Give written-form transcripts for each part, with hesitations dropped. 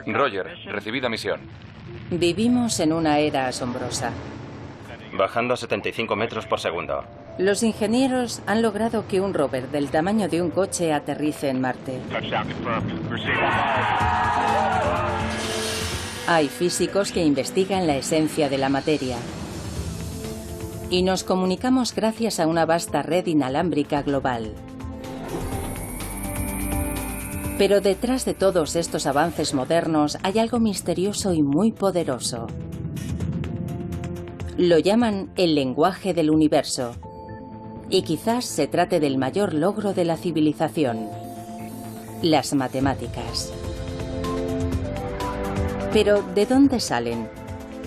Roger, recibida misión. Vivimos en una era asombrosa. Bajando a 75 metros por segundo. Los ingenieros han logrado que un rover del tamaño de un coche aterrice en Marte. Hay físicos que investigan la esencia de la materia. Y nos comunicamos gracias a una vasta red inalámbrica global. Pero detrás de todos estos avances modernos hay algo misterioso y muy poderoso. Lo llaman el lenguaje del universo. Y quizás se trate del mayor logro de la civilización: las matemáticas. Pero, ¿de dónde salen?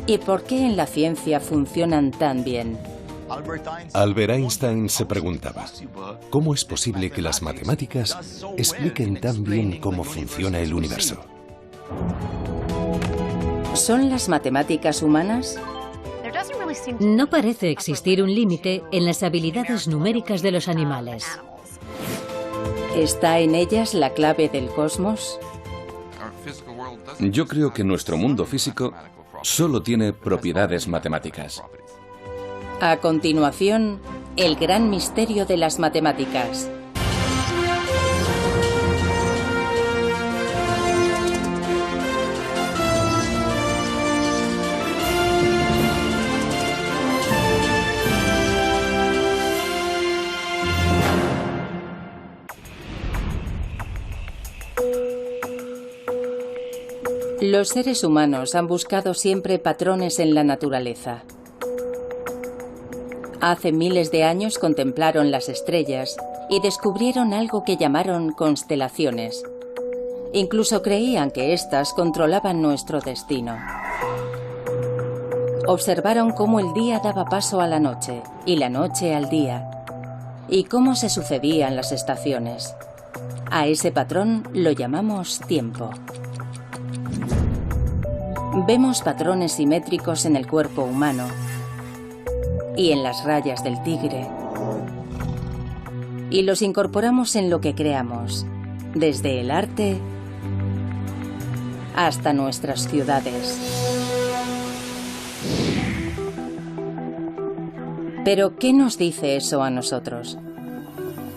¿Y por qué en la ciencia funcionan tan bien? Albert Einstein se preguntaba, ¿cómo es posible que las matemáticas expliquen tan bien cómo funciona el universo? ¿Son las matemáticas humanas? No parece existir un límite en las habilidades numéricas de los animales. ¿Está en ellas la clave del cosmos? Yo creo que nuestro mundo físico solo tiene propiedades matemáticas. A continuación, el gran misterio de las matemáticas. Los seres humanos han buscado siempre patrones en la naturaleza. Hace miles de años contemplaron las estrellas y descubrieron algo que llamaron constelaciones. Incluso creían que éstas controlaban nuestro destino. Observaron cómo el día daba paso a la noche y la noche al día, y cómo se sucedían las estaciones. A ese patrón lo llamamos tiempo. Vemos patrones simétricos en el cuerpo humano y en las rayas del tigre. Y los incorporamos en lo que creamos, desde el arte hasta nuestras ciudades. Pero, ¿qué nos dice eso a nosotros?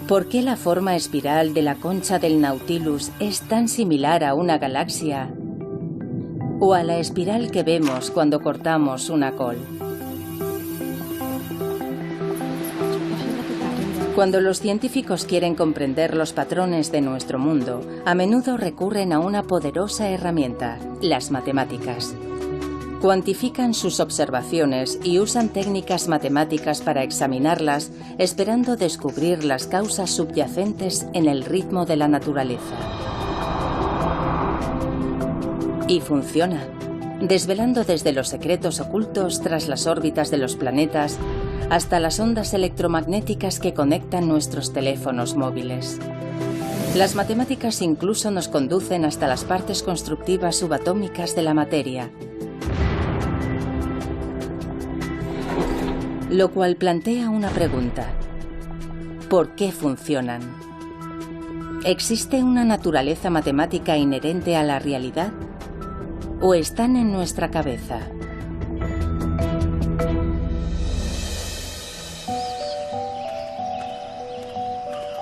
¿Por qué la forma espiral de la concha del Nautilus es tan similar a una galaxia o a la espiral que vemos cuando cortamos una col? Cuando los científicos quieren comprender los patrones de nuestro mundo, a menudo recurren a una poderosa herramienta: las matemáticas. Cuantifican sus observaciones y usan técnicas matemáticas para examinarlas, esperando descubrir las causas subyacentes en el ritmo de la naturaleza. Y funciona, desvelando desde los secretos ocultos tras las órbitas de los planetas hasta las ondas electromagnéticas que conectan nuestros teléfonos móviles. Las matemáticas incluso nos conducen hasta las partes constructivas subatómicas de la materia, lo cual plantea una pregunta: ¿por qué funcionan? ¿Existe una naturaleza matemática inherente a la realidad? ¿O están en nuestra cabeza?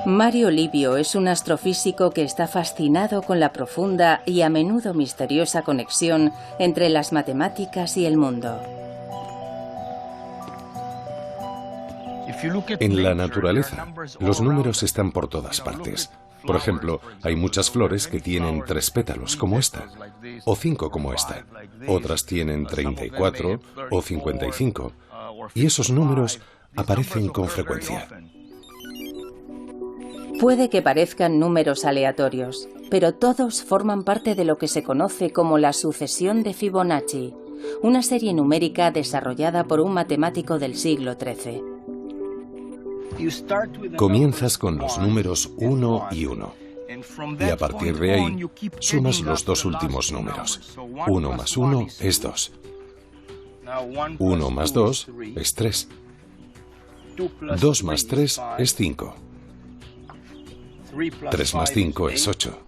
Mario Livio es un astrofísico que está fascinado con la profunda y a menudo misteriosa conexión entre las matemáticas y el mundo. En la naturaleza, los números están por todas partes. Por ejemplo, hay muchas flores que tienen 3 pétalos, como esta, o 5 como esta. Otras tienen 34 o 55, y esos números aparecen con frecuencia. Puede que parezcan números aleatorios, pero todos forman parte de lo que se conoce como la sucesión de Fibonacci, una serie numérica desarrollada por un matemático del siglo XIII. Comienzas con los números 1 y 1, y a partir de ahí sumas los dos últimos números. 1 más 1 es 2. 1 más 2 es 3. 2 más 3 es 5. 3 más 5 es 8.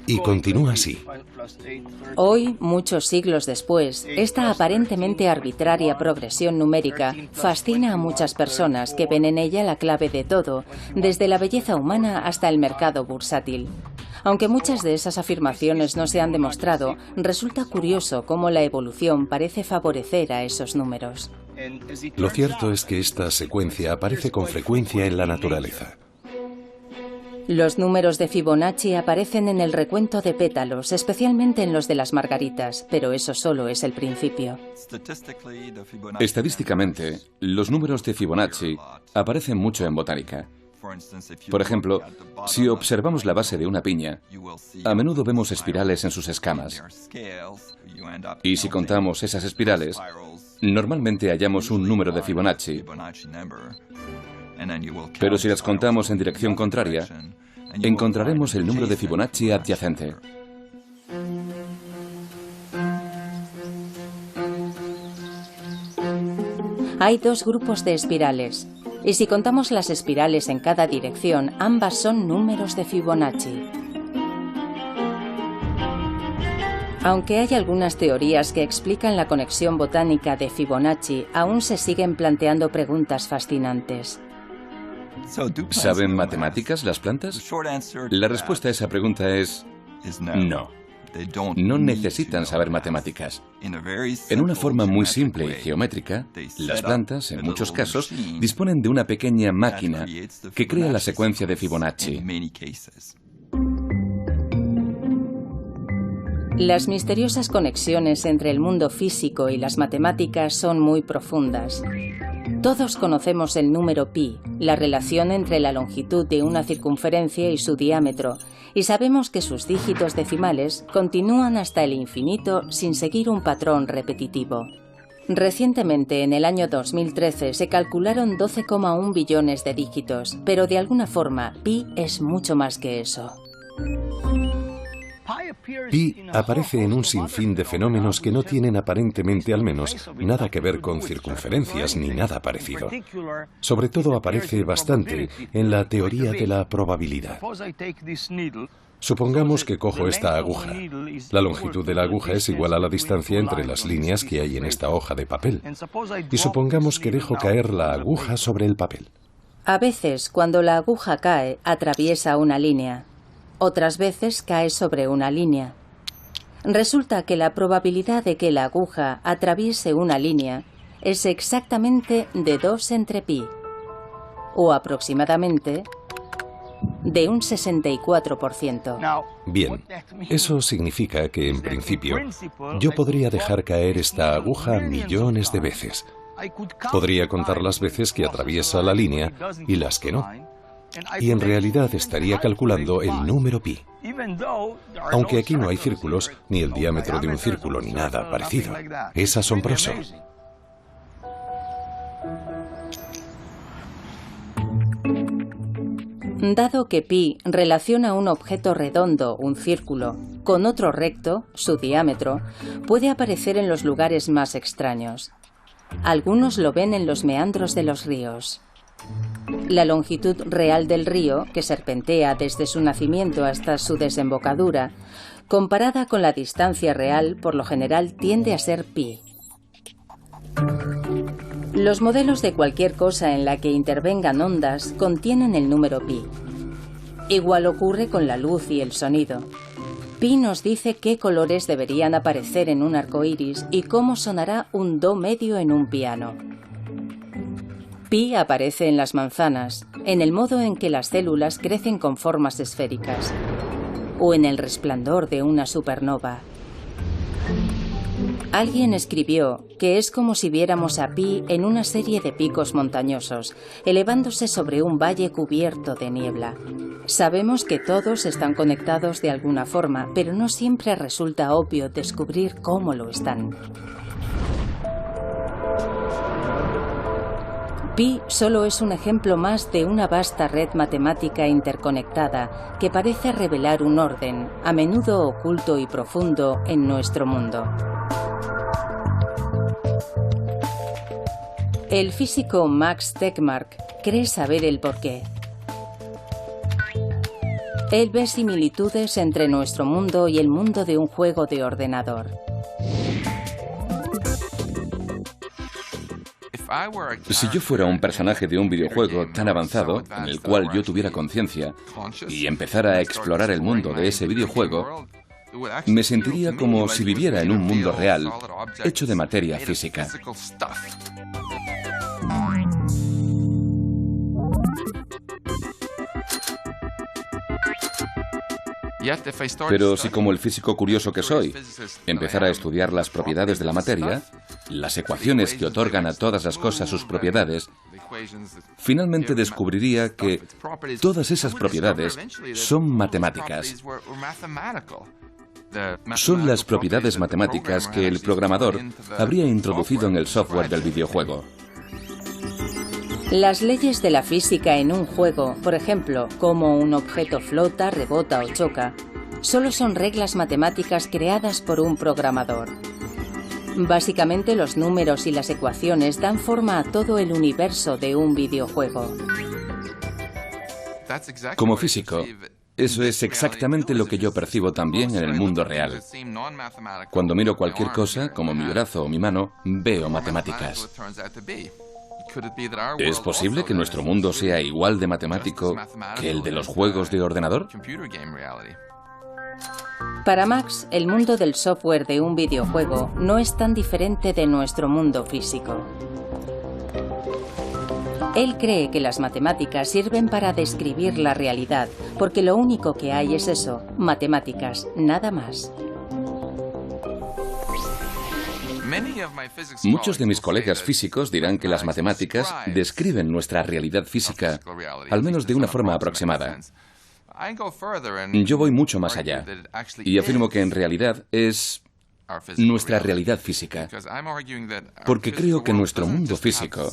Y continúa así. Hoy, muchos siglos después, esta aparentemente arbitraria progresión numérica fascina a muchas personas que ven en ella la clave de todo, desde la belleza humana hasta el mercado bursátil. Aunque muchas de esas afirmaciones no se han demostrado, resulta curioso cómo la evolución parece favorecer a esos números. Lo cierto es que esta secuencia aparece con frecuencia en la naturaleza. Los números de Fibonacci aparecen en el recuento de pétalos, especialmente en los de las margaritas, pero eso solo es el principio. Estadísticamente, los números de Fibonacci aparecen mucho en botánica. Por ejemplo, si observamos la base de una piña, a menudo vemos espirales en sus escamas. Y si contamos esas espirales, normalmente hallamos un número de Fibonacci. Pero si las contamos en dirección contraria, encontraremos el número de Fibonacci adyacente. Hay dos grupos de espirales, y si contamos las espirales en cada dirección, ambas son números de Fibonacci. Aunque hay algunas teorías que explican la conexión botánica de Fibonacci, aún se siguen planteando preguntas fascinantes. ¿Saben matemáticas las plantas? La respuesta a esa pregunta es no. No necesitan saber matemáticas. En una forma muy simple y geométrica, las plantas, en muchos casos, disponen de una pequeña máquina que crea la secuencia de Fibonacci. Las misteriosas conexiones entre el mundo físico y las matemáticas son muy profundas. Todos conocemos el número pi, la relación entre la longitud de una circunferencia y su diámetro, y sabemos que sus dígitos decimales continúan hasta el infinito sin seguir un patrón repetitivo. Recientemente, en el año 2013, se calcularon 12,1 billones de dígitos, pero de alguna forma, pi es mucho más que eso. Pi aparece en un sinfín de fenómenos que no tienen aparentemente, al menos, nada que ver con circunferencias ni nada parecido. Sobre todo aparece bastante en la teoría de la probabilidad. Supongamos que cojo esta aguja. La longitud de la aguja es igual a la distancia entre las líneas que hay en esta hoja de papel. Y supongamos que dejo caer la aguja sobre el papel. A veces, cuando la aguja cae, atraviesa una línea. Otras veces cae sobre una línea. Resulta que la probabilidad de que la aguja atraviese una línea es exactamente de 2 entre pi, o aproximadamente de un 64%. Bien, eso significa que, en principio, yo podría dejar caer esta aguja millones de veces. Podría contar las veces que atraviesa la línea y las que no. Y en realidad estaría calculando el número pi. Aunque aquí no hay círculos, ni el diámetro de un círculo, ni nada parecido. Es asombroso. Dado que pi relaciona un objeto redondo, un círculo, con otro recto, su diámetro, puede aparecer en los lugares más extraños. Algunos lo ven en los meandros de los ríos. La longitud real del río, que serpentea desde su nacimiento hasta su desembocadura, comparada con la distancia real, por lo general tiende a ser pi. Los modelos de cualquier cosa en la que intervengan ondas contienen el número pi. Igual ocurre con la luz y el sonido. Pi nos dice qué colores deberían aparecer en un arco iris y cómo sonará un do medio en un piano. Pi aparece en las manzanas, en el modo en que las células crecen con formas esféricas, o en el resplandor de una supernova. Alguien escribió que es como si viéramos a Pi en una serie de picos montañosos, elevándose sobre un valle cubierto de niebla. Sabemos que todos están conectados de alguna forma, pero no siempre resulta obvio descubrir cómo lo están. Pi solo es un ejemplo más de una vasta red matemática interconectada que parece revelar un orden, a menudo oculto y profundo, en nuestro mundo. El físico Max Tegmark cree saber el porqué. Él ve similitudes entre nuestro mundo y el mundo de un juego de ordenador. Si yo fuera un personaje de un videojuego tan avanzado, en el cual yo tuviera conciencia, y empezara a explorar el mundo de ese videojuego, me sentiría como si viviera en un mundo real, hecho de materia física. Pero si, como el físico curioso que soy, empezara a estudiar las propiedades de la materia, las ecuaciones que otorgan a todas las cosas sus propiedades, finalmente descubriría que todas esas propiedades son matemáticas. Son las propiedades matemáticas que el programador habría introducido en el software del videojuego. Las leyes de la física en un juego, por ejemplo, cómo un objeto flota, rebota o choca, solo son reglas matemáticas creadas por un programador. Básicamente, los números y las ecuaciones dan forma a todo el universo de un videojuego. Como físico, eso es exactamente lo que yo percibo también en el mundo real. Cuando miro cualquier cosa, como mi brazo o mi mano, veo matemáticas. ¿Es posible que nuestro mundo sea igual de matemático que el de los juegos de ordenador? Para Max, el mundo del software de un videojuego no es tan diferente de nuestro mundo físico. Él cree que las matemáticas sirven para describir la realidad, porque lo único que hay es eso, matemáticas, nada más. Muchos de mis colegas físicos dirán que las matemáticas describen nuestra realidad física, al menos de una forma aproximada. Yo voy mucho más allá y afirmo que en realidad es nuestra realidad física, porque creo que nuestro mundo físico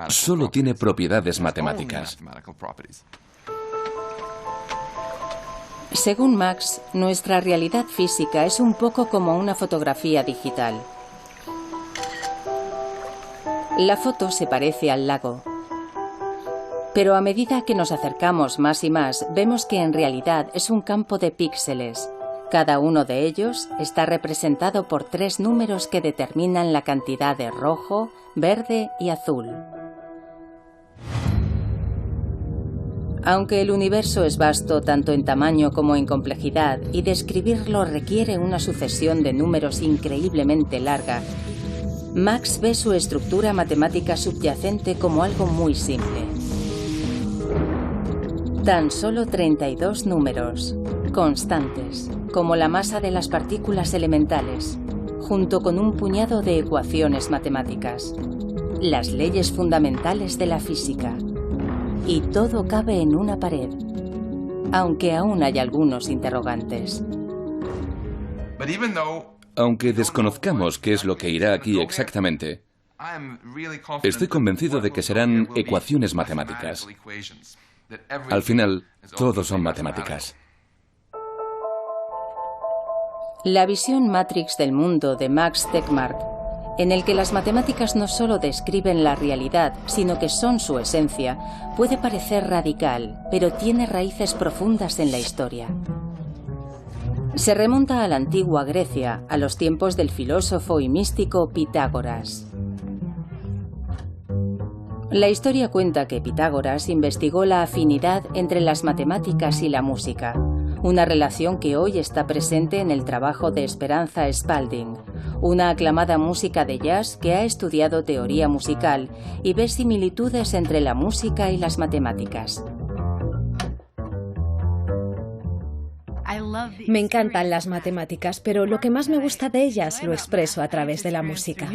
solo tiene propiedades matemáticas. Según Max, nuestra realidad física es un poco como una fotografía digital. La foto se parece al lago. Pero a medida que nos acercamos más y más, vemos que en realidad es un campo de píxeles. Cada uno de ellos está representado por 3 números que determinan la cantidad de rojo, verde y azul. Aunque el universo es vasto tanto en tamaño como en complejidad y describirlo requiere una sucesión de números increíblemente larga, Max ve su estructura matemática subyacente como algo muy simple. Tan solo 32 números, constantes, como la masa de las partículas elementales, junto con un puñado de ecuaciones matemáticas, las leyes fundamentales de la física. Y todo cabe en una pared, aunque aún hay algunos interrogantes. Aunque desconozcamos qué es lo que irá aquí exactamente, estoy convencido de que serán ecuaciones matemáticas. Al final, todo son matemáticas. La visión Matrix del mundo de Max Tegmark, en el que las matemáticas no solo describen la realidad, sino que son su esencia, puede parecer radical, pero tiene raíces profundas en la historia. Se remonta a la antigua Grecia, a los tiempos del filósofo y místico Pitágoras. La historia cuenta que Pitágoras investigó la afinidad entre las matemáticas y la música, una relación que hoy está presente en el trabajo de Esperanza Spalding, una aclamada música de jazz que ha estudiado teoría musical y ve similitudes entre la música y las matemáticas. Me encantan las matemáticas, pero lo que más me gusta de ellas lo expreso a través de la música.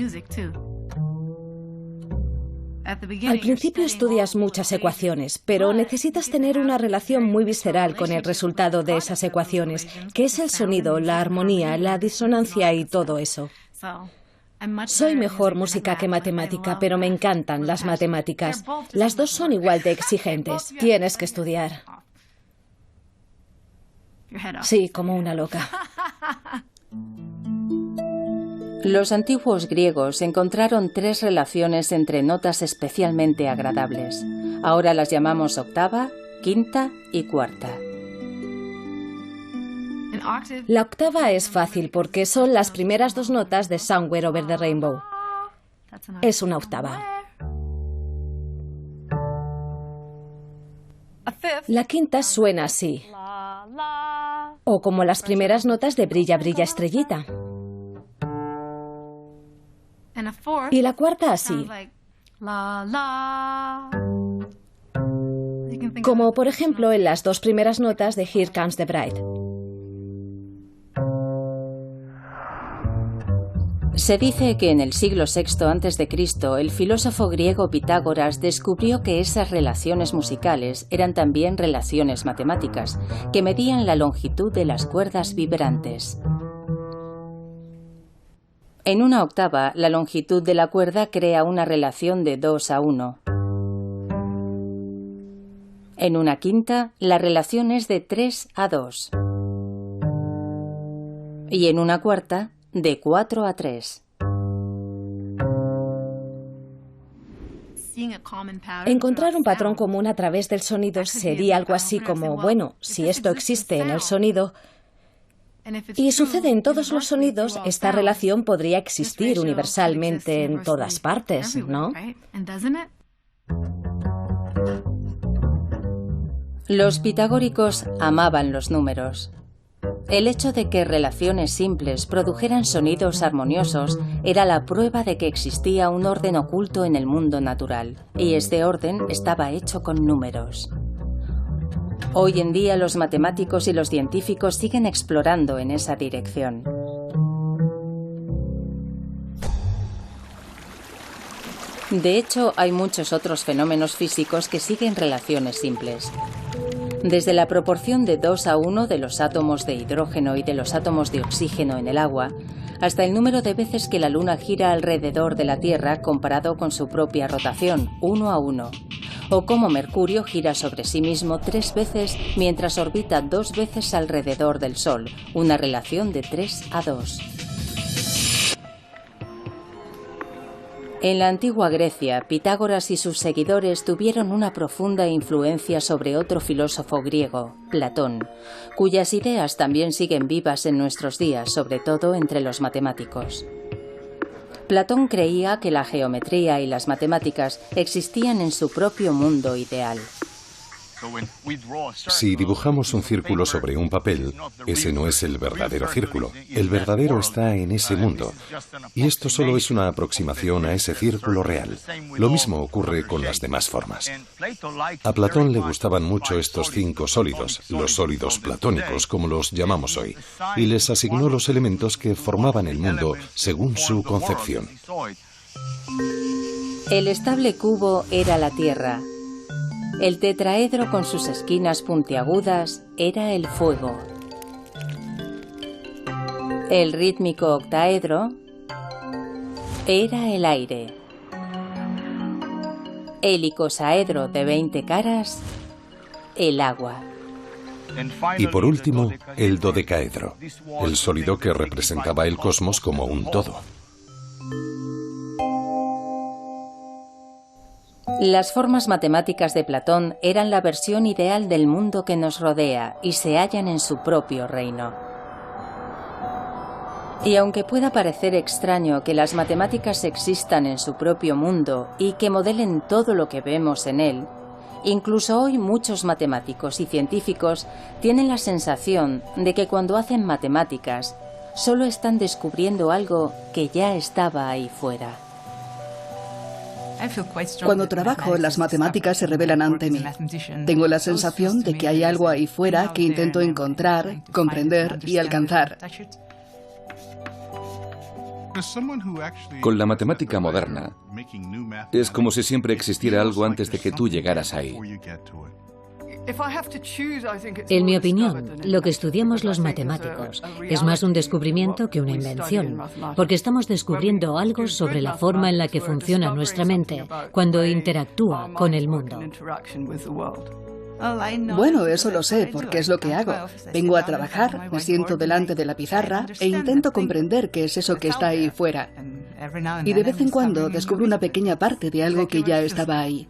Al principio estudias muchas ecuaciones, pero necesitas tener una relación muy visceral con el resultado de esas ecuaciones, que es el sonido, la armonía, la disonancia y todo eso. Soy mejor música que matemática, pero me encantan las matemáticas. Las dos son igual de exigentes. Tienes que estudiar. Sí, como una loca. Los antiguos griegos encontraron 3 relaciones entre notas especialmente agradables. Ahora las llamamos octava, quinta y cuarta. La octava es fácil porque son las primeras dos notas de Somewhere Over the Rainbow. Es una octava. La quinta suena así, o como las primeras notas de Brilla, brilla, estrellita. Y la cuarta así, como por ejemplo en las dos primeras notas de Here Comes the Bride. Se dice que en el siglo VI a.C. el filósofo griego Pitágoras descubrió que esas relaciones musicales eran también relaciones matemáticas, que medían la longitud de las cuerdas vibrantes. En una octava, la longitud de la cuerda crea una relación de 2:1. En una quinta, la relación es de 3:2. Y en una cuarta, de 4:3. Encontrar un patrón común a través del sonido sería algo así como, bueno, si esto existe en el sonido y sucede en todos los sonidos, esta relación podría existir universalmente en todas partes, ¿no? Los pitagóricos amaban los números. El hecho de que relaciones simples produjeran sonidos armoniosos era la prueba de que existía un orden oculto en el mundo natural, y este orden estaba hecho con números. Hoy en día los matemáticos y los científicos siguen explorando en esa dirección. De hecho, hay muchos otros fenómenos físicos que siguen relaciones simples. Desde la proporción de 2:1 de los átomos de hidrógeno y de los átomos de oxígeno en el agua, hasta el número de veces que la Luna gira alrededor de la Tierra comparado con su propia rotación, 1:1. O cómo Mercurio gira sobre sí mismo 3 veces mientras orbita 2 veces alrededor del Sol, una relación de 3:2. En la antigua Grecia, Pitágoras y sus seguidores tuvieron una profunda influencia sobre otro filósofo griego, Platón, cuyas ideas también siguen vivas en nuestros días, sobre todo entre los matemáticos. Platón creía que la geometría y las matemáticas existían en su propio mundo ideal. Si dibujamos un círculo sobre un papel, ese no es el verdadero círculo. El verdadero está en ese mundo. Y esto solo es una aproximación a ese círculo real. Lo mismo ocurre con las demás formas. A Platón le gustaban mucho estos 5 sólidos, los sólidos platónicos, como los llamamos hoy, y les asignó los elementos que formaban el mundo según su concepción. El estable cubo era la Tierra. El tetraedro con sus esquinas puntiagudas era el fuego. El rítmico octaedro era el aire. El icosaedro de 20 caras, el agua. Y por último, el dodecaedro, el sólido que representaba el cosmos como un todo. Las formas matemáticas de Platón eran la versión ideal del mundo que nos rodea y se hallan en su propio reino. Y aunque pueda parecer extraño que las matemáticas existan en su propio mundo y que modelen todo lo que vemos en él, incluso hoy muchos matemáticos y científicos tienen la sensación de que cuando hacen matemáticas solo están descubriendo algo que ya estaba ahí fuera. Cuando trabajo, las matemáticas se revelan ante mí. Tengo la sensación de que hay algo ahí fuera que intento encontrar, comprender y alcanzar. Con la matemática moderna, es como si siempre existiera algo antes de que tú llegaras ahí. En mi opinión, lo que estudiamos los matemáticos es más un descubrimiento que una invención, porque estamos descubriendo algo sobre la forma en la que funciona nuestra mente cuando interactúa con el mundo. Bueno, eso lo sé, porque es lo que hago. Vengo a trabajar, me siento delante de la pizarra e intento comprender qué es eso que está ahí fuera. Y de vez en cuando descubro una pequeña parte de algo que ya estaba ahí.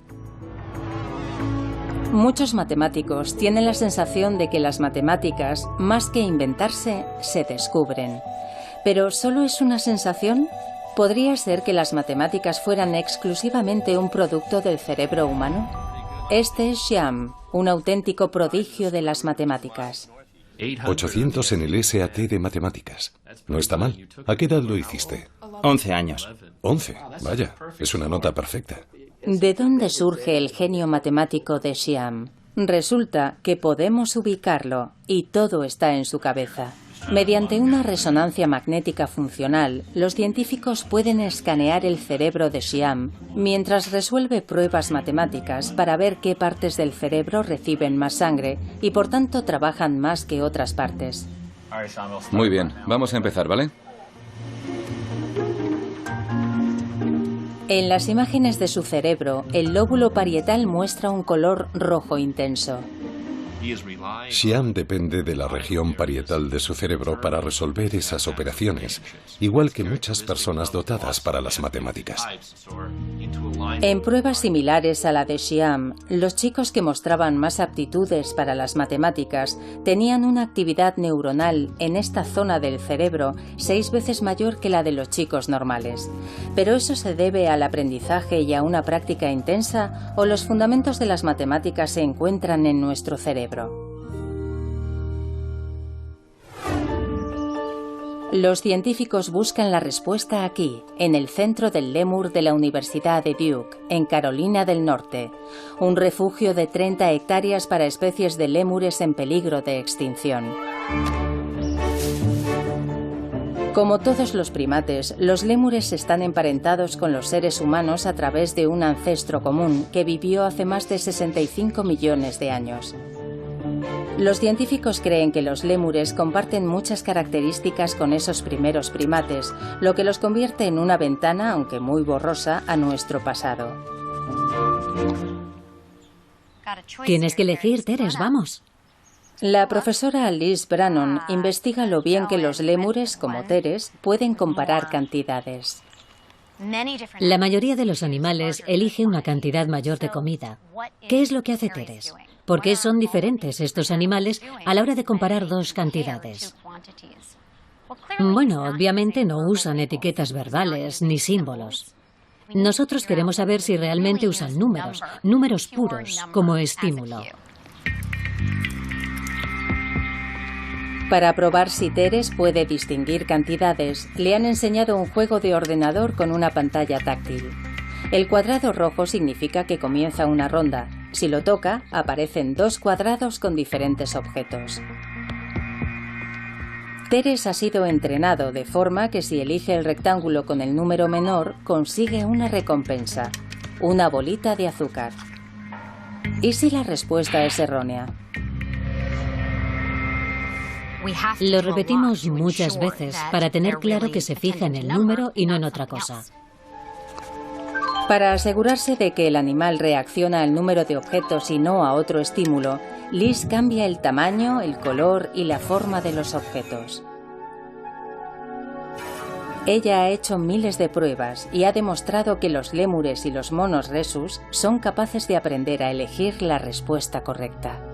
Muchos matemáticos tienen la sensación de que las matemáticas, más que inventarse, se descubren. ¿Pero solo es una sensación? ¿Podría ser que las matemáticas fueran exclusivamente un producto del cerebro humano? Este es Xiam, un auténtico prodigio de las matemáticas. 800 en el SAT de matemáticas. No está mal. ¿A qué edad lo hiciste? 11 años. 11. Vaya, es una nota perfecta. ¿De dónde surge el genio matemático de Xiam? Resulta que podemos ubicarlo y todo está en su cabeza. Mediante una resonancia magnética funcional, los científicos pueden escanear el cerebro de Xiam mientras resuelve pruebas matemáticas para ver qué partes del cerebro reciben más sangre y por tanto trabajan más que otras partes. Muy bien, vamos a empezar, ¿vale? En las imágenes de su cerebro, el lóbulo parietal muestra un color rojo intenso. Xiam depende de la región parietal de su cerebro para resolver esas operaciones, igual que muchas personas dotadas para las matemáticas. En pruebas similares a la de Xiam, los chicos que mostraban más aptitudes para las matemáticas tenían una actividad neuronal en esta zona del cerebro 6 veces mayor que la de los chicos normales. ¿Pero eso se debe al aprendizaje y a una práctica intensa o los fundamentos de las matemáticas se encuentran en nuestro cerebro? Los científicos buscan la respuesta aquí, en el centro del lémur de la Universidad de Duke, en Carolina del Norte, un refugio de 30 hectáreas para especies de lémures en peligro de extinción. Como todos los primates, los lémures están emparentados con los seres humanos a través de un ancestro común que vivió hace más de 65 millones de años. Los científicos creen que los lémures comparten muchas características con esos primeros primates, lo que los convierte en una ventana, aunque muy borrosa, a nuestro pasado. Tienes que elegir, Teres, vamos. La profesora Liz Brannon investiga lo bien que los lémures, como Teres, pueden comparar cantidades. La mayoría de los animales elige una cantidad mayor de comida. ¿Qué es lo que hace Teres? ¿Por qué son diferentes estos animales a la hora de comparar dos cantidades? Bueno, obviamente no usan etiquetas verbales ni símbolos. Nosotros queremos saber si realmente usan números puros, como estímulo. Para probar si Teres puede distinguir cantidades, le han enseñado un juego de ordenador con una pantalla táctil. El cuadrado rojo significa que comienza una ronda. Si lo toca, aparecen 2 cuadrados con diferentes objetos. Teres ha sido entrenado de forma que si elige el rectángulo con el número menor, consigue una recompensa, una bolita de azúcar. ¿Y si la respuesta es errónea? Lo repetimos muchas veces para tener claro que se fija en el número y no en otra cosa. Para asegurarse de que el animal reacciona al número de objetos y no a otro estímulo, Liz cambia el tamaño, el color y la forma de los objetos. Ella ha hecho miles de pruebas y ha demostrado que los lémures y los monos rhesus son capaces de aprender a elegir la respuesta correcta.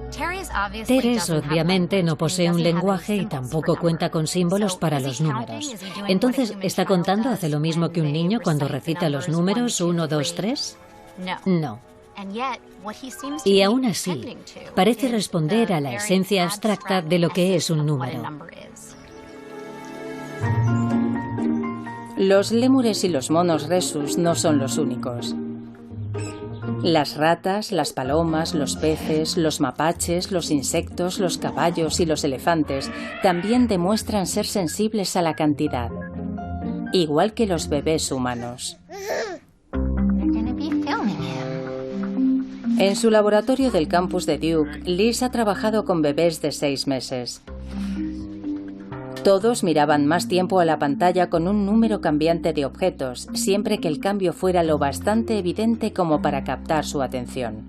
Teres obviamente no posee un lenguaje y tampoco cuenta con símbolos para los números. Entonces, ¿está contando hace lo mismo que un niño cuando recita los números 1, 2, 3? No. Y aún así, parece responder a la esencia abstracta de lo que es un número. Los lémures y los monos rhesus no son los únicos. Las ratas, las palomas, los peces, los mapaches, los insectos, los caballos y los elefantes también demuestran ser sensibles a la cantidad, igual que los bebés humanos. En su laboratorio del campus de Duke, Liz ha trabajado con bebés de 6 meses. Todos miraban más tiempo a la pantalla con un número cambiante de objetos, siempre que el cambio fuera lo bastante evidente como para captar su atención.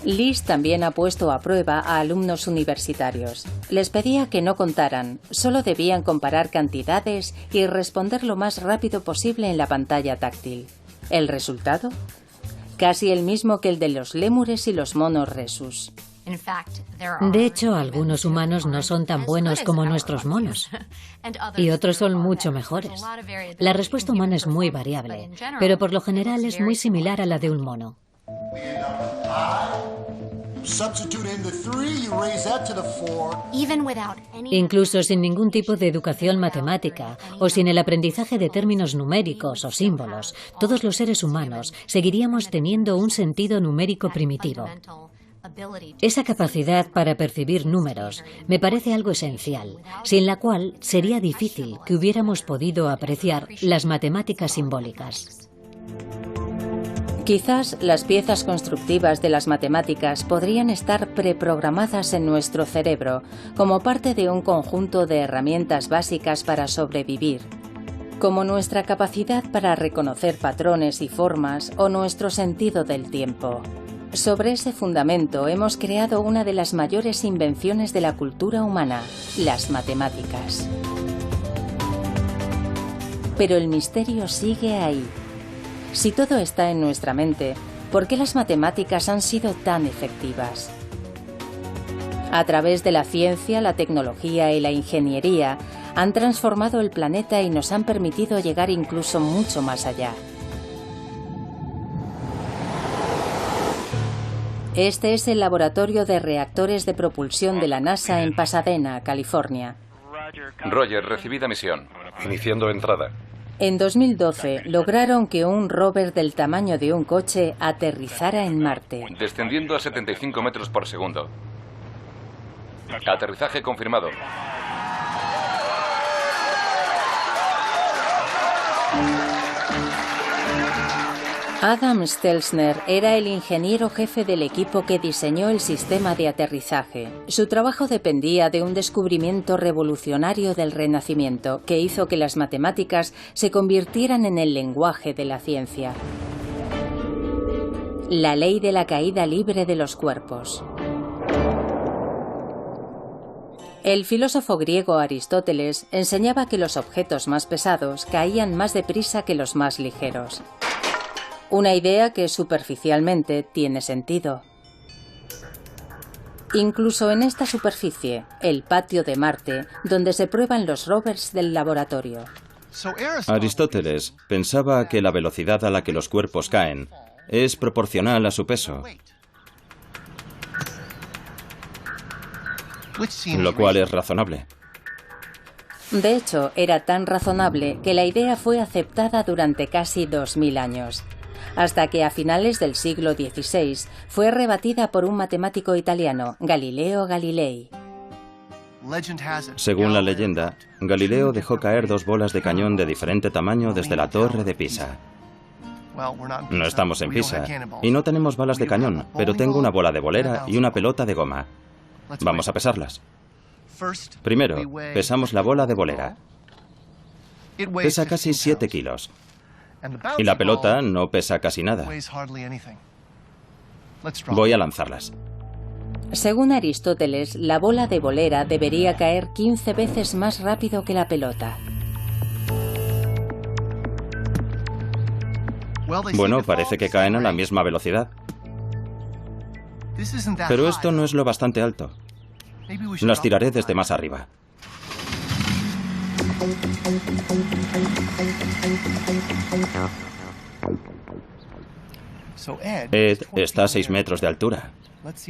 Liz también ha puesto a prueba a alumnos universitarios. Les pedía que no contaran, solo debían comparar cantidades y responder lo más rápido posible en la pantalla táctil. ¿El resultado? casi el mismo que el de los lémures y los monos rhesus. De hecho, algunos humanos no son tan buenos como nuestros monos y otros son mucho mejores. La respuesta humana es muy variable, pero por lo general es muy similar a la de un mono. Incluso sin ningún tipo de educación matemática o sin el aprendizaje de términos numéricos o símbolos, todos los seres humanos seguiríamos teniendo un sentido numérico primitivo. Esa capacidad para percibir números me parece algo esencial, sin la cual sería difícil que hubiéramos podido apreciar las matemáticas simbólicas. Quizás las piezas constructivas de las matemáticas podrían estar preprogramadas en nuestro cerebro como parte de un conjunto de herramientas básicas para sobrevivir, como nuestra capacidad para reconocer patrones y formas o nuestro sentido del tiempo. Sobre ese fundamento hemos creado una de las mayores invenciones de la cultura humana, las matemáticas. Pero el misterio sigue ahí. Si todo está en nuestra mente, ¿por qué las matemáticas han sido tan efectivas? A través de la ciencia, la tecnología y la ingeniería, han transformado el planeta y nos han permitido llegar incluso mucho más allá. Este es el laboratorio de reactores de propulsión de la NASA en Pasadena, California. Roger, recibida misión. Iniciando entrada. En 2012 lograron que un rover del tamaño de un coche aterrizara en Marte. Descendiendo a 75 metros por segundo. Aterrizaje confirmado. Adam Stelzner era el ingeniero jefe del equipo que diseñó el sistema de aterrizaje. Su trabajo dependía de un descubrimiento revolucionario del Renacimiento que hizo que las matemáticas se convirtieran en el lenguaje de la ciencia. La ley de la caída libre de los cuerpos. El filósofo griego Aristóteles enseñaba que los objetos más pesados caían más deprisa que los más ligeros. Una idea que superficialmente tiene sentido. Incluso en esta superficie, el patio de Marte, donde se prueban los rovers del laboratorio. Aristóteles pensaba que la velocidad a la que los cuerpos caen es proporcional a su peso, lo cual es razonable. De hecho, era tan razonable que la idea fue aceptada durante casi 2000 años. Hasta que a finales del siglo XVI fue rebatida por un matemático italiano, Galileo Galilei. Según la leyenda, Galileo dejó caer 2 bolas de cañón de diferente tamaño desde la torre de Pisa. No estamos en Pisa y no tenemos balas de cañón, pero tengo una bola de bolera y una pelota de goma. Vamos a pesarlas. Primero, pesamos la bola de bolera. Pesa casi 7 kilos. Y la pelota no pesa casi nada. Voy a lanzarlas. Según Aristóteles, la bola de bolera debería caer 15 veces más rápido que la pelota. Bueno, parece que caen a la misma velocidad. Pero esto no es lo bastante alto. Las tiraré desde más arriba. Ed está a 6 metros de altura.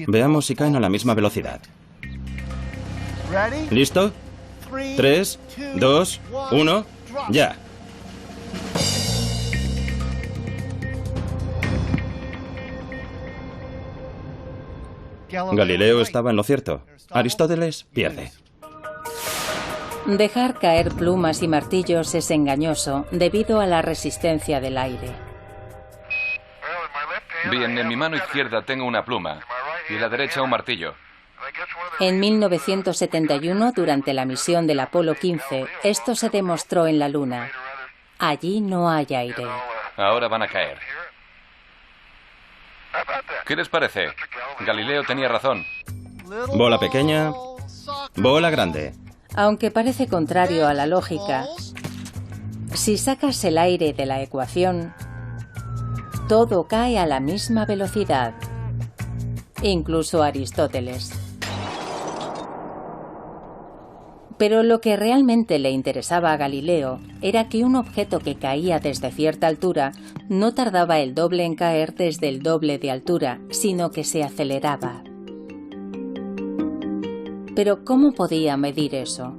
Veamos si caen a la misma velocidad. ¿Listo? 3, 2, 1, ya. Galileo estaba en lo cierto. Aristóteles pierde. Dejar caer plumas y martillos es engañoso debido a la resistencia del aire. Bien, en mi mano izquierda tengo una pluma y en la derecha un martillo. En 1971, durante la misión del Apolo 15, esto se demostró en la Luna. Allí no hay aire. Ahora van a caer. ¿Qué les parece? Galileo tenía razón. Bola pequeña, bola grande. Aunque parece contrario a la lógica, si sacas el aire de la ecuación, todo cae a la misma velocidad, incluso Aristóteles. Pero lo que realmente le interesaba a Galileo era que un objeto que caía desde cierta altura no tardaba el doble en caer desde el doble de altura, sino que se aceleraba. Pero ¿cómo podía medir eso?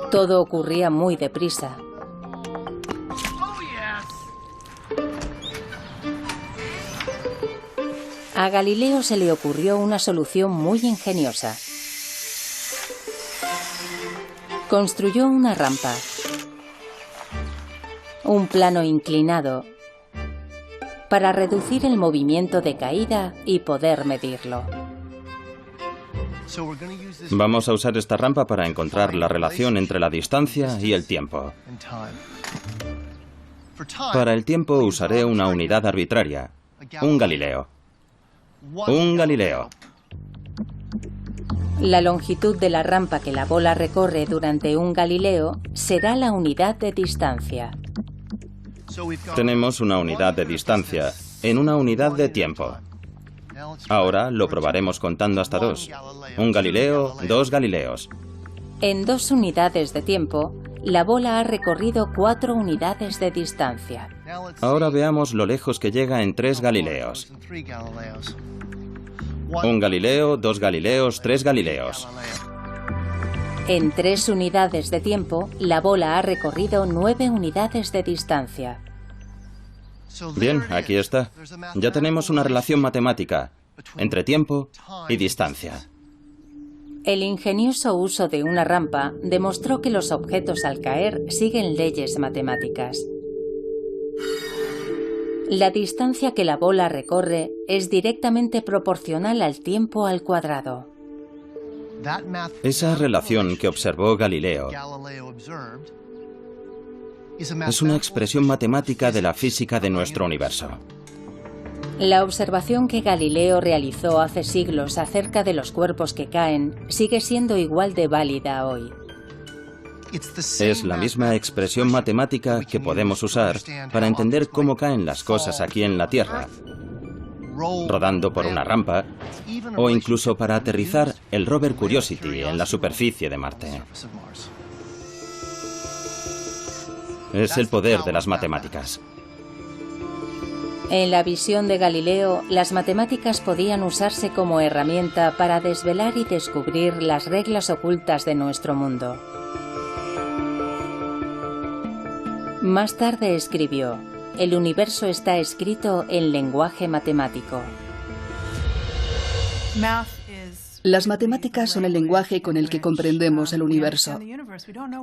Todo ocurría muy deprisa. A Galileo se le ocurrió una solución muy ingeniosa. Construyó una rampa, un plano inclinado, para reducir el movimiento de caída y poder medirlo. Vamos a usar esta rampa para encontrar la relación entre la distancia y el tiempo. Para el tiempo usaré una unidad arbitraria, un Galileo. Un Galileo. La longitud de la rampa que la bola recorre durante un Galileo será la unidad de distancia. Tenemos una unidad de distancia en una unidad de tiempo. Ahora lo probaremos contando hasta 2. Un Galileo, 2 Galileos. En 2 unidades de tiempo, la bola ha recorrido 4 unidades de distancia. Ahora veamos lo lejos que llega en 3 Galileos. Un Galileo, 2 Galileos, 3 Galileos. En 3 unidades de tiempo, la bola ha recorrido 9 unidades de distancia. Bien, aquí está. Ya tenemos una relación matemática entre tiempo y distancia. El ingenioso uso de una rampa demostró que los objetos al caer siguen leyes matemáticas. La distancia que la bola recorre es directamente proporcional al tiempo al cuadrado. Esa relación que observó Galileo es una expresión matemática de la física de nuestro universo. La observación que Galileo realizó hace siglos acerca de los cuerpos que caen sigue siendo igual de válida hoy. Es la misma expresión matemática que podemos usar para entender cómo caen las cosas aquí en la Tierra, rodando por una rampa, o incluso para aterrizar el rover Curiosity en la superficie de Marte. Es el poder de las matemáticas. En la visión de Galileo, las matemáticas podían usarse como herramienta para desvelar y descubrir las reglas ocultas de nuestro mundo. Más tarde escribió: "El universo está escrito en lenguaje matemático". Las matemáticas son el lenguaje con el que comprendemos el universo.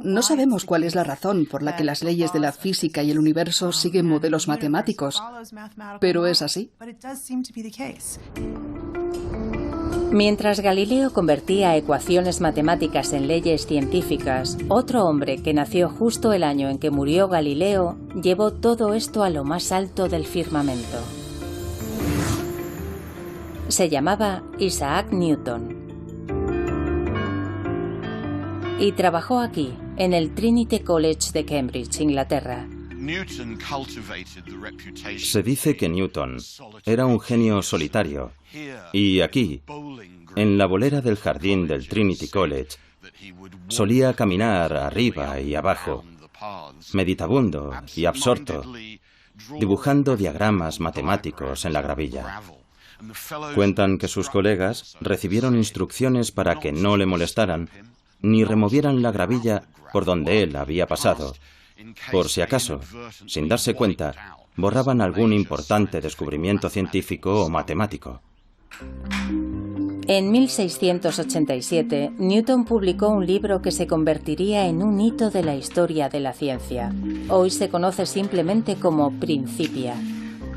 No sabemos cuál es la razón por la que las leyes de la física y el universo siguen modelos matemáticos, pero es así. Mientras Galileo convertía ecuaciones matemáticas en leyes científicas, otro hombre que nació justo el año en que murió Galileo llevó todo esto a lo más alto del firmamento. Se llamaba Isaac Newton. Y trabajó aquí, en el Trinity College de Cambridge, Inglaterra. Se dice que Newton era un genio solitario, y aquí, en la bolera del jardín del Trinity College, solía caminar arriba y abajo, meditabundo y absorto, dibujando diagramas matemáticos en la gravilla. Cuentan que sus colegas recibieron instrucciones para que no le molestaran ni removieran la gravilla por donde él había pasado, por si acaso, sin darse cuenta, borraban algún importante descubrimiento científico o matemático. En 1687, Newton publicó un libro que se convertiría en un hito de la historia de la ciencia. Hoy se conoce simplemente como Principia.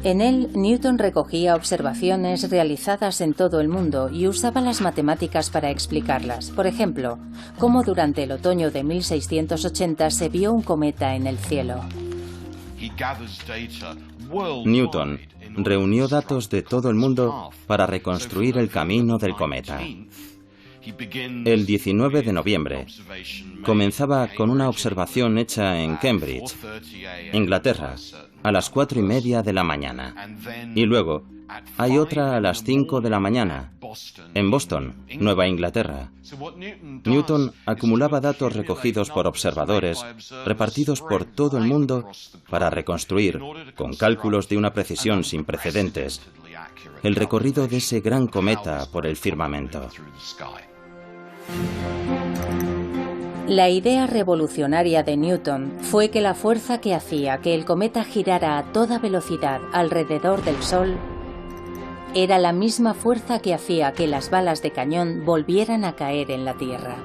En él, Newton recogía observaciones realizadas en todo el mundo y usaba las matemáticas para explicarlas. Por ejemplo, cómo durante el otoño de 1680 se vio un cometa en el cielo. Newton reunió datos de todo el mundo para reconstruir el camino del cometa. El 19 de noviembre comenzaba con una observación hecha en Cambridge, Inglaterra, a las 4:30 de la mañana. Y luego hay otra a las 5 de la mañana, en Boston, Nueva Inglaterra. Newton acumulaba datos recogidos por observadores repartidos por todo el mundo para reconstruir, con cálculos de una precisión sin precedentes, el recorrido de ese gran cometa por el firmamento. La idea revolucionaria de Newton fue que la fuerza que hacía que el cometa girara a toda velocidad alrededor del Sol era la misma fuerza que hacía que las balas de cañón volvieran a caer en la Tierra.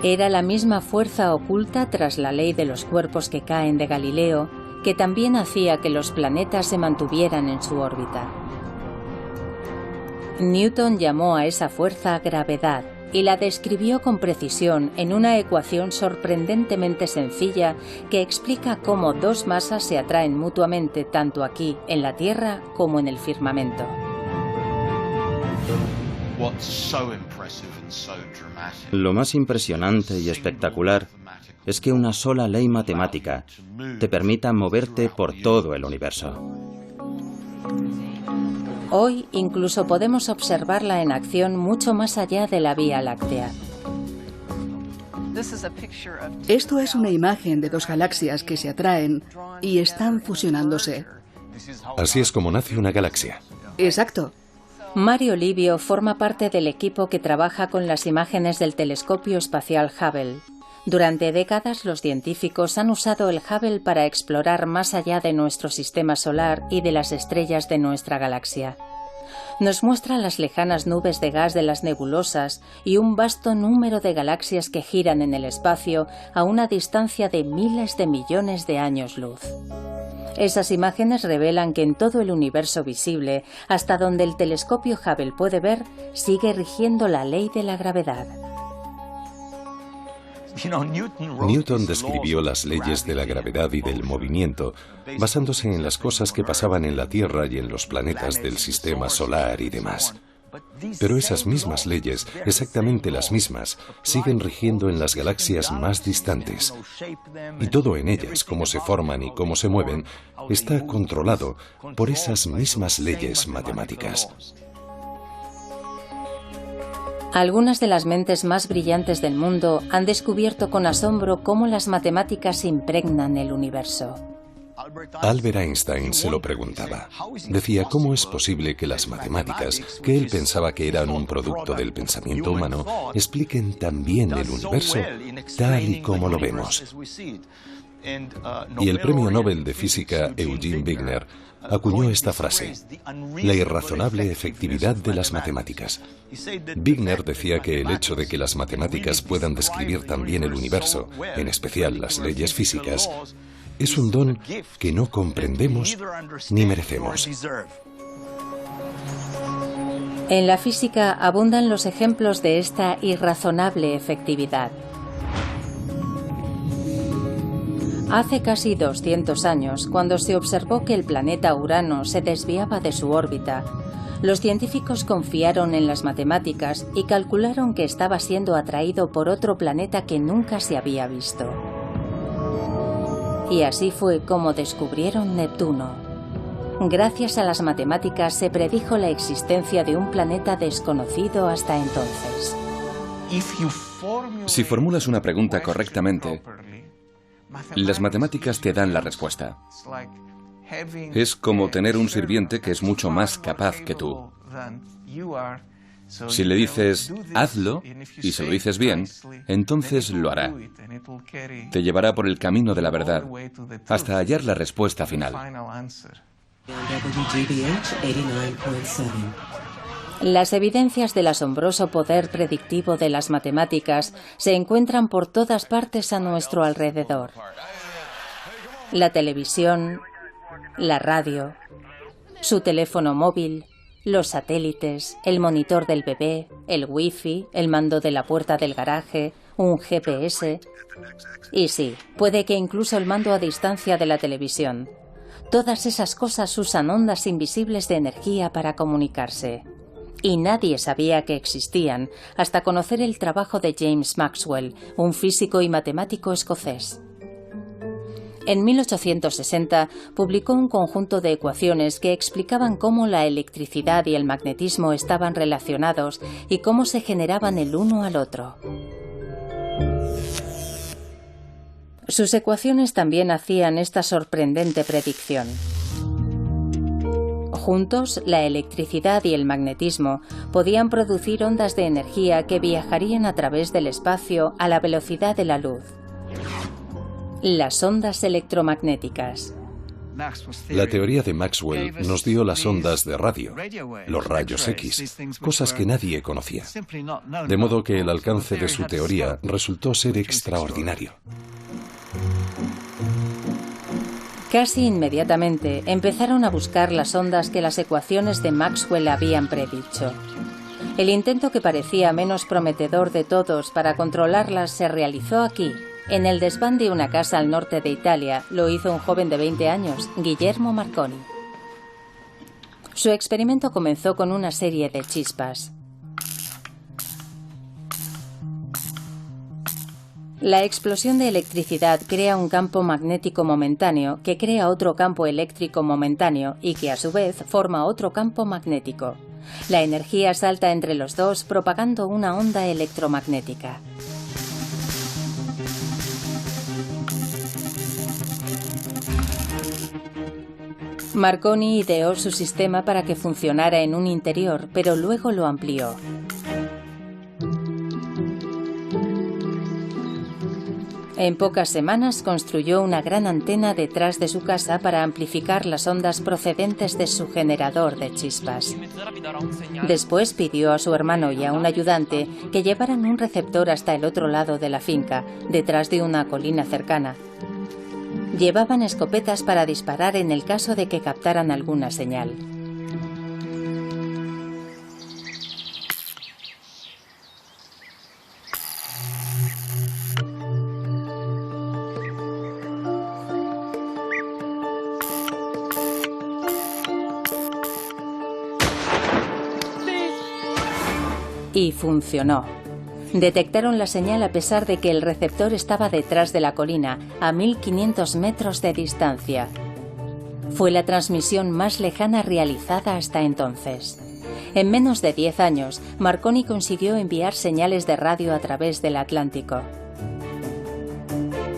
Era la misma fuerza oculta tras la ley de los cuerpos que caen de Galileo, que también hacía que los planetas se mantuvieran en su órbita. Newton llamó a esa fuerza gravedad y la describió con precisión en una ecuación sorprendentemente sencilla que explica cómo dos masas se atraen mutuamente tanto aquí, en la Tierra, como en el firmamento. Lo más impresionante y espectacular es que una sola ley matemática te permita moverte por todo el universo. Hoy incluso podemos observarla en acción mucho más allá de la Vía Láctea. Esto es una imagen de dos galaxias que se atraen y están fusionándose. Así es como nace una galaxia. Exacto. Mario Livio forma parte del equipo que trabaja con las imágenes del telescopio espacial Hubble. Durante décadas los científicos han usado el Hubble para explorar más allá de nuestro sistema solar y de las estrellas de nuestra galaxia. Nos muestra las lejanas nubes de gas de las nebulosas y un vasto número de galaxias que giran en el espacio a una distancia de miles de millones de años luz. Esas imágenes revelan que en todo el universo visible, hasta donde el telescopio Hubble puede ver, sigue rigiendo la ley de la gravedad. Newton describió las leyes de la gravedad y del movimiento basándose en las cosas que pasaban en la Tierra y en los planetas del sistema solar y demás. Pero esas mismas leyes, exactamente las mismas, siguen rigiendo en las galaxias más distantes. Y todo en ellas, cómo se forman y cómo se mueven, está controlado por esas mismas leyes matemáticas. Algunas de las mentes más brillantes del mundo han descubierto con asombro cómo las matemáticas impregnan el universo. Albert Einstein se lo preguntaba. Decía, ¿cómo es posible que las matemáticas, que él pensaba que eran un producto del pensamiento humano, expliquen tan bien el universo tal y como lo vemos? Y el premio Nobel de Física Eugene Wigner acuñó esta frase: la irrazonable efectividad de las matemáticas. Wigner decía que el hecho de que las matemáticas puedan describir también el universo, en especial las leyes físicas, es un don que no comprendemos ni merecemos. En la física abundan los ejemplos de esta irrazonable efectividad. Hace casi 200 años, cuando se observó que el planeta Urano se desviaba de su órbita, los científicos confiaron en las matemáticas y calcularon que estaba siendo atraído por otro planeta que nunca se había visto. Y así fue como descubrieron Neptuno. Gracias a las matemáticas se predijo la existencia de un planeta desconocido hasta entonces. Si formulas una pregunta correctamente, las matemáticas te dan la respuesta. Es como tener un sirviente que es mucho más capaz que tú. Si le dices, hazlo, y se lo dices bien, entonces lo hará. Te llevará por el camino de la verdad, hasta hallar la respuesta final. Las evidencias del asombroso poder predictivo de las matemáticas se encuentran por todas partes a nuestro alrededor. La televisión, la radio, su teléfono móvil, los satélites, el monitor del bebé, el wifi, el mando de la puerta del garaje, un GPS. Y sí, puede que incluso el mando a distancia de la televisión. Todas esas cosas usan ondas invisibles de energía para comunicarse. y nadie sabía que existían hasta conocer el trabajo de James Maxwell, un físico y matemático escocés. En 1860 publicó un conjunto de ecuaciones que explicaban cómo la electricidad y el magnetismo estaban relacionados y cómo se generaban el uno al otro. Sus ecuaciones también hacían esta sorprendente predicción. Juntos, la electricidad y el magnetismo podían producir ondas de energía que viajarían a través del espacio a la velocidad de la luz. Las ondas electromagnéticas. La teoría de Maxwell nos dio las ondas de radio, los rayos X, cosas que nadie conocía. De modo que el alcance de su teoría resultó ser extraordinario. Casi inmediatamente empezaron a buscar las ondas que las ecuaciones de Maxwell habían predicho. El intento que parecía menos prometedor de todos para controlarlas se realizó aquí, en el desván de una casa al norte de Italia. Lo hizo un joven de 20 años, Guillermo Marconi. Su experimento comenzó con una serie de chispas. La explosión de electricidad crea un campo magnético momentáneo que crea otro campo eléctrico momentáneo y que a su vez forma otro campo magnético. La energía salta entre los dos propagando una onda electromagnética. Marconi ideó su sistema para que funcionara en un interior, pero luego lo amplió. En pocas semanas construyó una gran antena detrás de su casa para amplificar las ondas procedentes de su generador de chispas. Después pidió a su hermano y a un ayudante que llevaran un receptor hasta el otro lado de la finca, detrás de una colina cercana. Llevaban escopetas para disparar en el caso de que captaran alguna señal. Y funcionó. Detectaron la señal a pesar de que el receptor estaba detrás de la colina, a 1500 metros de distancia. Fue la transmisión más lejana realizada hasta entonces. En menos de 10 años, Marconi consiguió enviar señales de radio a través del Atlántico.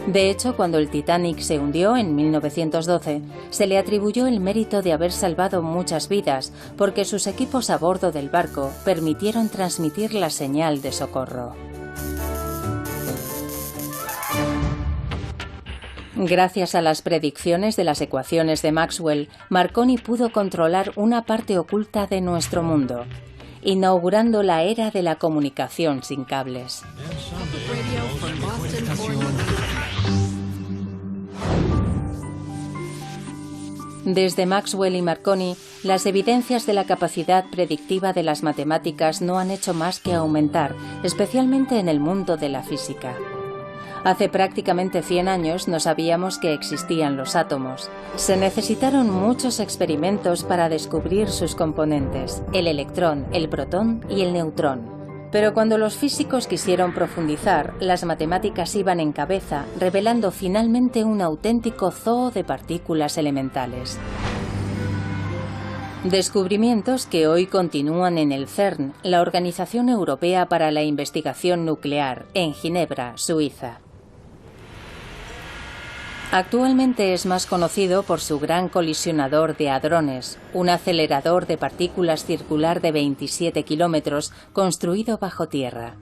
De hecho, cuando el Titanic se hundió en 1912, se le atribuyó el mérito de haber salvado muchas vidas, porque sus equipos a bordo del barco permitieron transmitir la señal de socorro. Gracias a las predicciones de las ecuaciones de Maxwell, Marconi pudo controlar una parte oculta de nuestro mundo, inaugurando la era de la comunicación sin cables. Desde Maxwell y Marconi, las evidencias de la capacidad predictiva de las matemáticas no han hecho más que aumentar, especialmente en el mundo de la física. Hace prácticamente 100 años no sabíamos que existían los átomos. Se necesitaron muchos experimentos para descubrir sus componentes, el electrón, el protón y el neutrón. Pero cuando los físicos quisieron profundizar, las matemáticas iban en cabeza, revelando finalmente un auténtico zoo de partículas elementales. Descubrimientos que hoy continúan en el CERN, la Organización Europea para la Investigación Nuclear, en Ginebra, Suiza. Actualmente es más conocido por su gran colisionador de hadrones, un acelerador de partículas circular de 27 kilómetros construido bajo tierra.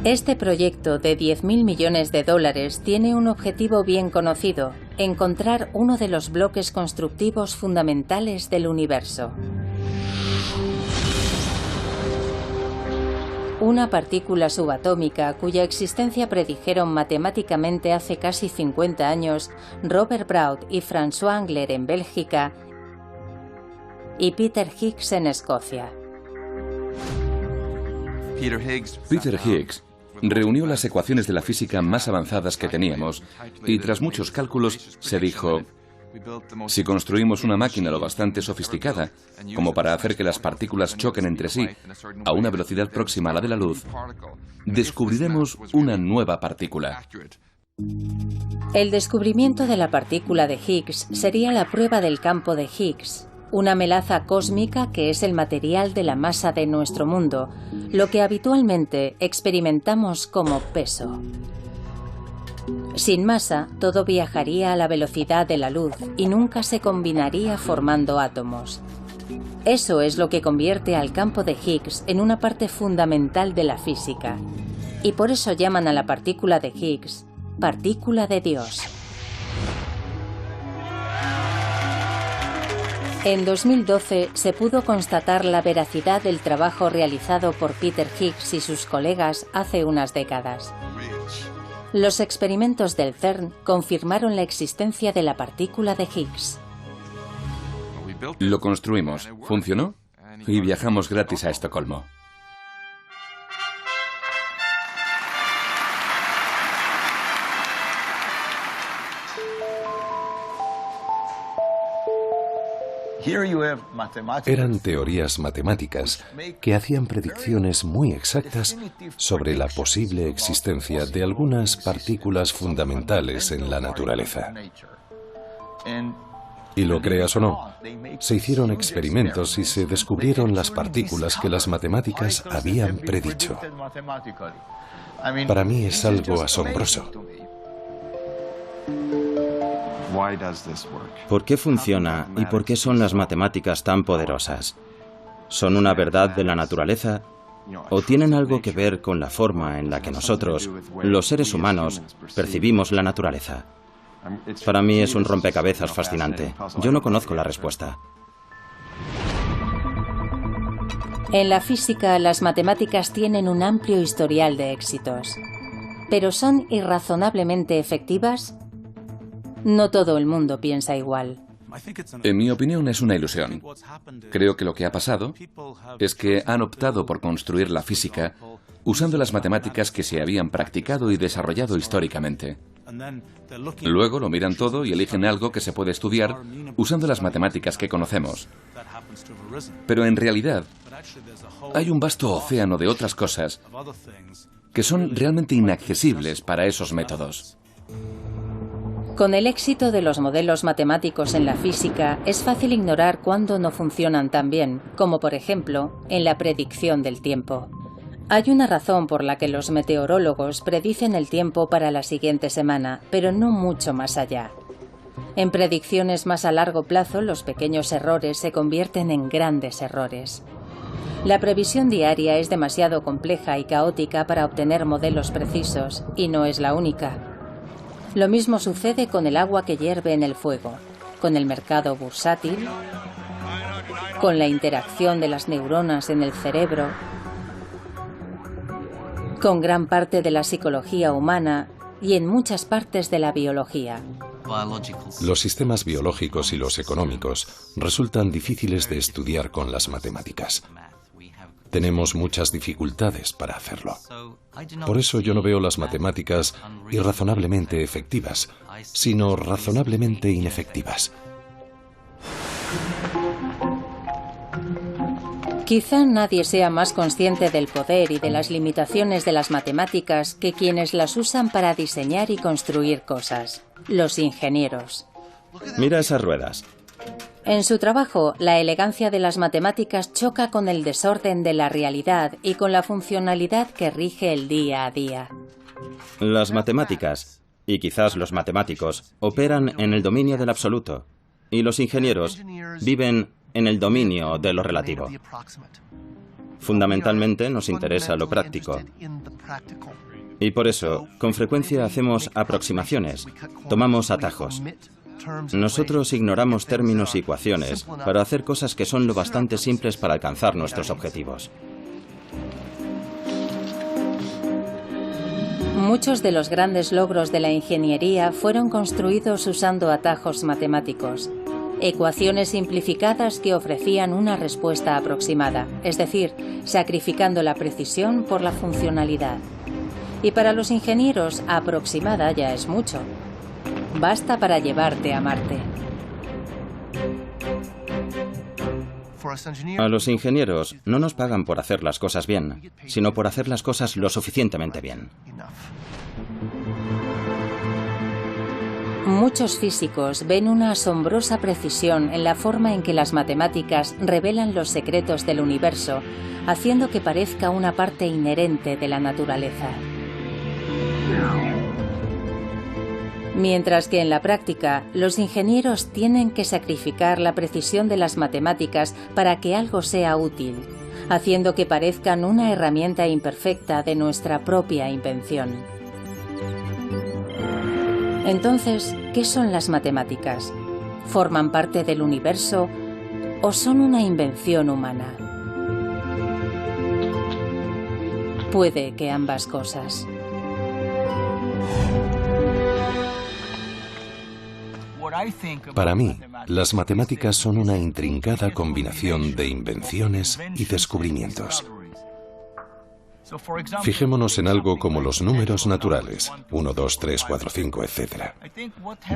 Este proyecto de 10.000 millones de dólares tiene un objetivo bien conocido: encontrar uno de los bloques constructivos fundamentales del universo. Una partícula subatómica cuya existencia predijeron matemáticamente hace casi 50 años Robert Brout y François Englert en Bélgica y Peter Higgs en Escocia. Peter Higgs reunió las ecuaciones de la física más avanzadas que teníamos y tras muchos cálculos se dijo: Si construimos una máquina lo bastante sofisticada como para hacer que las partículas choquen entre sí a una velocidad próxima a la de la luz, descubriremos una nueva partícula. El descubrimiento de la partícula de Higgs sería la prueba del campo de Higgs, una melaza cósmica que es el material de la masa de nuestro mundo, lo que habitualmente experimentamos como peso. Sin masa, todo viajaría a la velocidad de la luz y nunca se combinaría formando átomos. Eso es lo que convierte al campo de Higgs en una parte fundamental de la física. Y por eso llaman a la partícula de Higgs partícula de Dios. En 2012 se pudo constatar la veracidad del trabajo realizado por Peter Higgs y sus colegas hace unas décadas. Los experimentos del CERN confirmaron la existencia de la partícula de Higgs. Lo construimos, funcionó y viajamos gratis a Estocolmo. Eran teorías matemáticas que hacían predicciones muy exactas sobre la posible existencia de algunas partículas fundamentales en la naturaleza. Y lo creas o no, se hicieron experimentos y se descubrieron las partículas que las matemáticas habían predicho. Para mí es algo asombroso. ¿Por qué funciona y por qué son las matemáticas tan poderosas? ¿Son una verdad de la naturaleza o tienen algo que ver con la forma en la que nosotros, los seres humanos, percibimos la naturaleza? Para mí es un rompecabezas fascinante. Yo no conozco la respuesta. En la física, las matemáticas tienen un amplio historial de éxitos. ¿Pero son irrazonablemente efectivas? No todo el mundo piensa igual. En mi opinión es una ilusión. Creo que lo que ha pasado es que han optado por construir la física usando las matemáticas que se habían practicado y desarrollado históricamente. Luego lo miran todo y eligen algo que se puede estudiar usando las matemáticas que conocemos. Pero en realidad hay un vasto océano de otras cosas que son realmente inaccesibles para esos métodos. Con el éxito de los modelos matemáticos en la física, es fácil ignorar cuándo no funcionan tan bien, como por ejemplo, en la predicción del tiempo. Hay una razón por la que los meteorólogos predicen el tiempo para la siguiente semana, pero no mucho más allá. En predicciones más a largo plazo, los pequeños errores se convierten en grandes errores. La previsión diaria es demasiado compleja y caótica para obtener modelos precisos, y no es la única. Lo mismo sucede con el agua que hierve en el fuego, con el mercado bursátil, con la interacción de las neuronas en el cerebro, con gran parte de la psicología humana y en muchas partes de la biología. Los sistemas biológicos y los económicos resultan difíciles de estudiar con las matemáticas. Tenemos muchas dificultades para hacerlo. Por eso yo no veo las matemáticas irrazonablemente efectivas, sino razonablemente inefectivas. Quizá nadie sea más consciente del poder y de las limitaciones de las matemáticas que quienes las usan para diseñar y construir cosas, los ingenieros. Mira esas ruedas. En su trabajo, la elegancia de las matemáticas choca con el desorden de la realidad y con la funcionalidad que rige el día a día. Las matemáticas, y quizás los matemáticos, operan en el dominio del absoluto, y los ingenieros viven en el dominio de lo relativo. Fundamentalmente nos interesa lo práctico. Y por eso, con frecuencia hacemos aproximaciones, tomamos atajos. Nosotros ignoramos términos y ecuaciones para hacer cosas que son lo bastante simples para alcanzar nuestros objetivos. Muchos de los grandes logros de la ingeniería fueron construidos usando atajos matemáticos, ecuaciones simplificadas que ofrecían una respuesta aproximada, es decir, sacrificando la precisión por la funcionalidad. Y para los ingenieros, aproximada ya es mucho. Basta para llevarte a Marte. A los ingenieros no nos pagan por hacer las cosas bien, sino por hacer las cosas lo suficientemente bien. Muchos físicos ven una asombrosa precisión en la forma en que las matemáticas revelan los secretos del universo, haciendo que parezca una parte inherente de la naturaleza. Mientras que en la práctica, los ingenieros tienen que sacrificar la precisión de las matemáticas para que algo sea útil, haciendo que parezcan una herramienta imperfecta de nuestra propia invención. Entonces, ¿qué son las matemáticas? ¿Forman parte del universo o son una invención humana? Puede que ambas cosas. Para mí, las matemáticas son una intrincada combinación de invenciones y descubrimientos. Fijémonos en algo como los números naturales, 1, 2, 3, 4, 5, etc.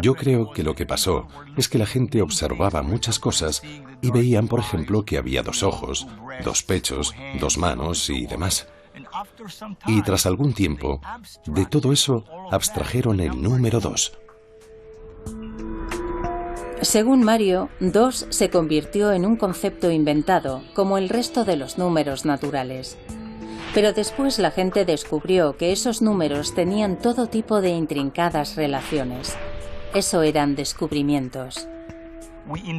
Yo creo que lo que pasó es que la gente observaba muchas cosas y veían, por ejemplo, que había 2 ojos, 2 pechos, 2 manos y demás. Y tras algún tiempo, de todo eso abstrajeron el número 2. Según Mario, 2 se convirtió en un concepto inventado, como el resto de los números naturales. Pero después la gente descubrió que esos números tenían todo tipo de intrincadas relaciones. Eso eran descubrimientos.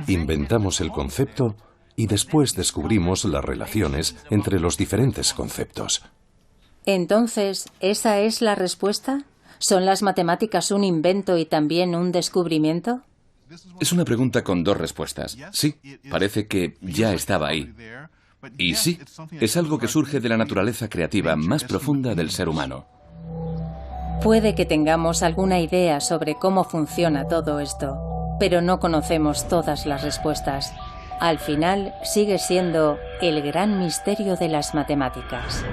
Inventamos el concepto y después descubrimos las relaciones entre los diferentes conceptos. Entonces, ¿esa es la respuesta? ¿Son las matemáticas un invento y también un descubrimiento? Es una pregunta con 2 respuestas. Sí, parece que ya estaba ahí. Y sí, es algo que surge de la naturaleza creativa más profunda del ser humano. Puede que tengamos alguna idea sobre cómo funciona todo esto, pero no conocemos todas las respuestas. Al final, sigue siendo el gran misterio de las matemáticas.